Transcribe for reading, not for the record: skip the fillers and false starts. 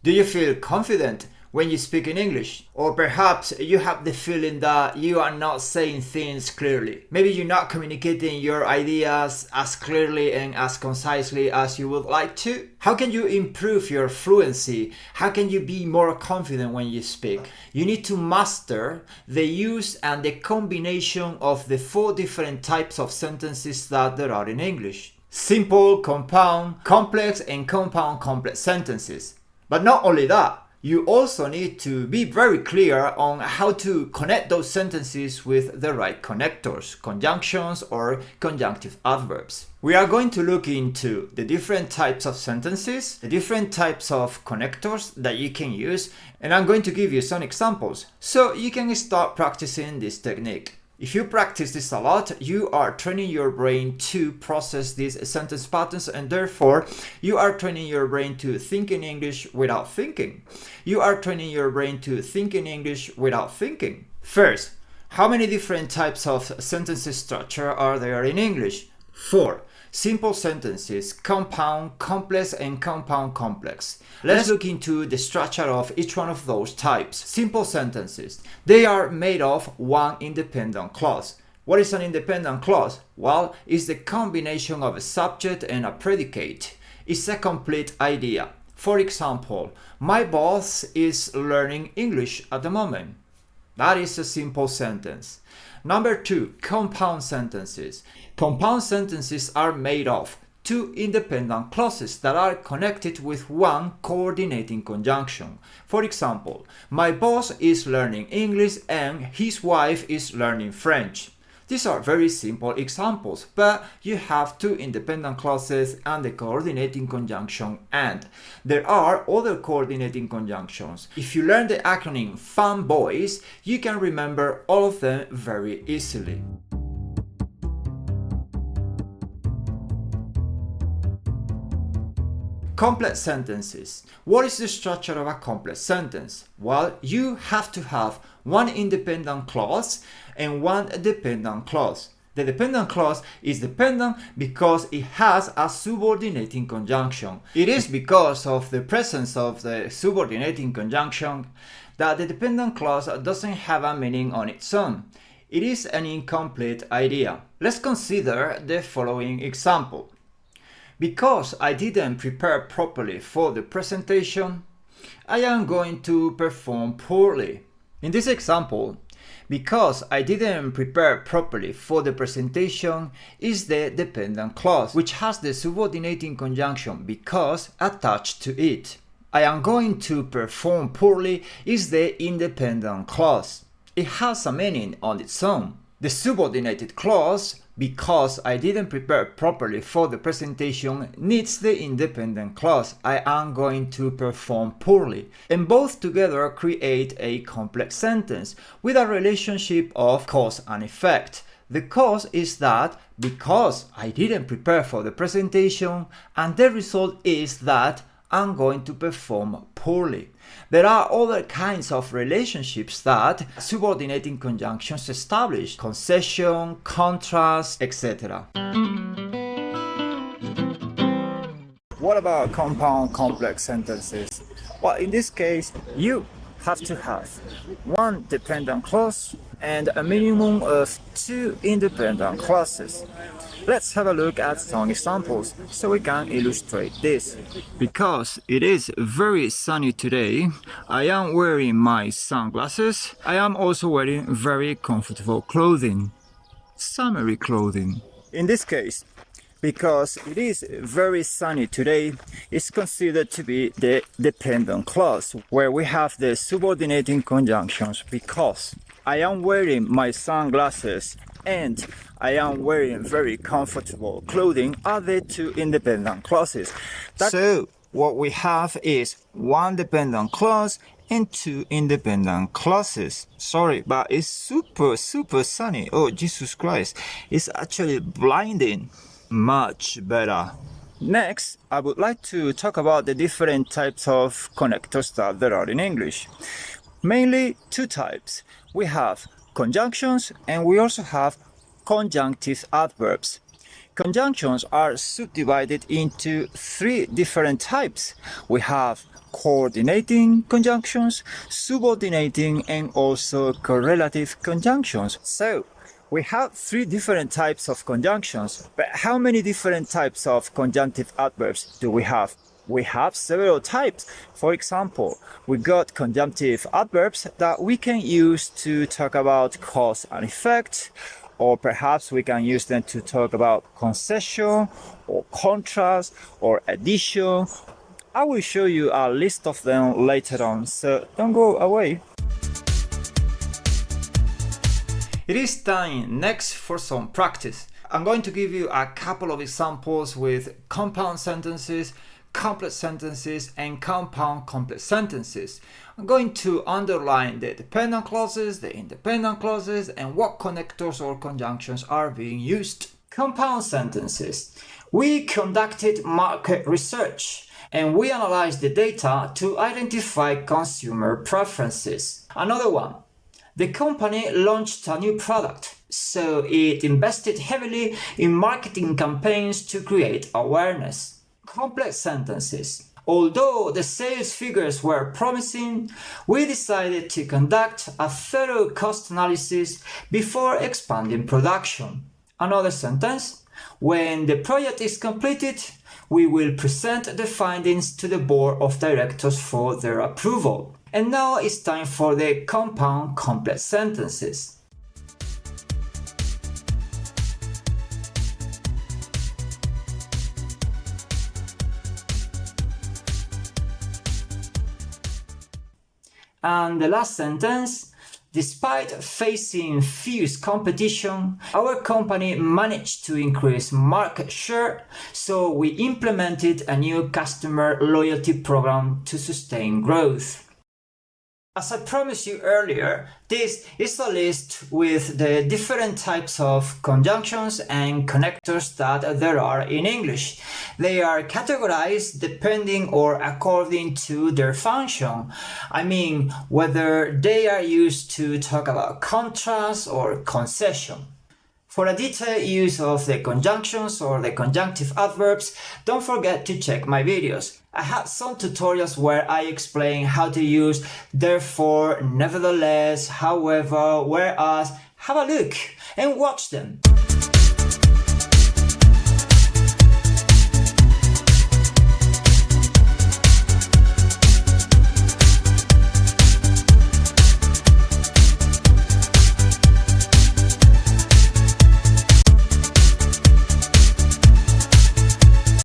Do you feel confident when you speak in English? Or perhaps you have the feeling that you are not saying things clearly. Maybe you're not communicating your ideas as clearly and as concisely as you would like to. How can you improve your fluency? How can you be more confident when you speak? You need to master the use and the combination of the 4 different types of sentences that there are in English. Simple, compound, complex, and compound complex sentences. But not only that, you also need to be very clear on how to connect those sentences with the right connectors, conjunctions, or conjunctive adverbs. We are going to look into the different types of sentences, the different types of connectors that you can use, and I'm going to give you some examples so you can start practicing this technique. If you practice this a lot, you are training your brain to process these sentence patterns, and therefore you are training your brain to think in English without thinking. You are training your brain to think in English without thinking. First, how many different types of sentence structure are there in English? 4. Simple sentences, compound, complex, and compound complex. Let's look into the structure of each one of those types. Simple sentences. They are made of one independent clause. What is an independent clause? Well, it's the combination of a subject and a predicate. It's a complete idea. For example, my boss is learning English at the moment. That is a simple sentence. Number 2, compound sentences. Compound sentences are made of 2 independent clauses that are connected with one coordinating conjunction. For example, my boss is learning English and his wife is learning French. These are very simple examples, but you have 2 independent clauses and the coordinating conjunction and. There are other coordinating conjunctions. If you learn the acronym FANBOYS, you can remember all of them very easily. Complex sentences. What is the structure of a complex sentence? Well, you have to have one independent clause and one dependent clause. The dependent clause is dependent because it has a subordinating conjunction. It is because of the presence of the subordinating conjunction that the dependent clause doesn't have a meaning on its own. It is an incomplete idea. Let's consider the following example. Because I didn't prepare properly for the presentation, I am going to perform poorly. In this example, because I didn't prepare properly for the presentation is the dependent clause, which has the subordinating conjunction because attached to it. I am going to perform poorly is the independent clause. It has a meaning on its own. The subordinated clause, because I didn't prepare properly for the presentation, needs the independent clause. I am going to perform poorly. And both together create a complex sentence with a relationship of cause and effect. The cause is that because I didn't prepare for the presentation, and the result is that I'm going to perform poorly. There are other kinds of relationships that subordinating conjunctions establish: concession, contrast, etc. What about compound complex sentences? Well, in this case, you have to have one dependent clause and a minimum of 2 independent clauses. Let's have a look at some examples so we can illustrate this. Because it is very sunny today, I am wearing my sunglasses. I am also wearing very comfortable clothing, summery clothing. In this case, because it is very sunny today, is considered to be the dependent clause, where we have the subordinating conjunctions because. I am wearing my sunglasses and I am wearing very comfortable clothing are the 2 independent clauses. So what we have is one dependent clause and 2 independent clauses. Sorry, but it's super sunny. Oh, Jesus Christ. It's actually blinding. Much better. Next, I would like to talk about the different types of connectors that there are in English. Mainly 2 types. We have conjunctions and we also have conjunctive adverbs. Conjunctions are subdivided into 3 different types. We have coordinating conjunctions, subordinating, and also correlative conjunctions. So, we have 3 different types of conjunctions, but how many different types of conjunctive adverbs do we have? We have several types. For example, we got conjunctive adverbs that we can use to talk about cause and effect, or perhaps we can use them to talk about concession, or contrast, or addition. I will show you a list of them later on, so don't go away. It is time next for some practice. I'm going to give you a couple of examples with compound sentences, complex sentences, and compound complex sentences. I'm going to underline the dependent clauses, the independent clauses, and what connectors or conjunctions are being used. Compound sentences. We conducted market research and we analyzed the data to identify consumer preferences. Another one. The company launched a new product, so it invested heavily in marketing campaigns to create awareness. Complex sentences. Although the sales figures were promising, we decided to conduct a thorough cost analysis before expanding production. Another sentence. When the project is completed, we will present the findings to the board of directors for their approval. And now it's time for the compound complex sentences. And the last sentence, despite facing fierce competition, our company managed to increase market share, so we implemented a new customer loyalty program to sustain growth. As I promised you earlier, this is a list with the different types of conjunctions and connectors that there are in English. They are categorized depending or according to their function. I mean, whether they are used to talk about contrast or concession. For a detailed use of the conjunctions or the conjunctive adverbs, don't forget to check my videos. I have some tutorials where I explain how to use therefore, nevertheless, however, whereas. Have a look and watch them.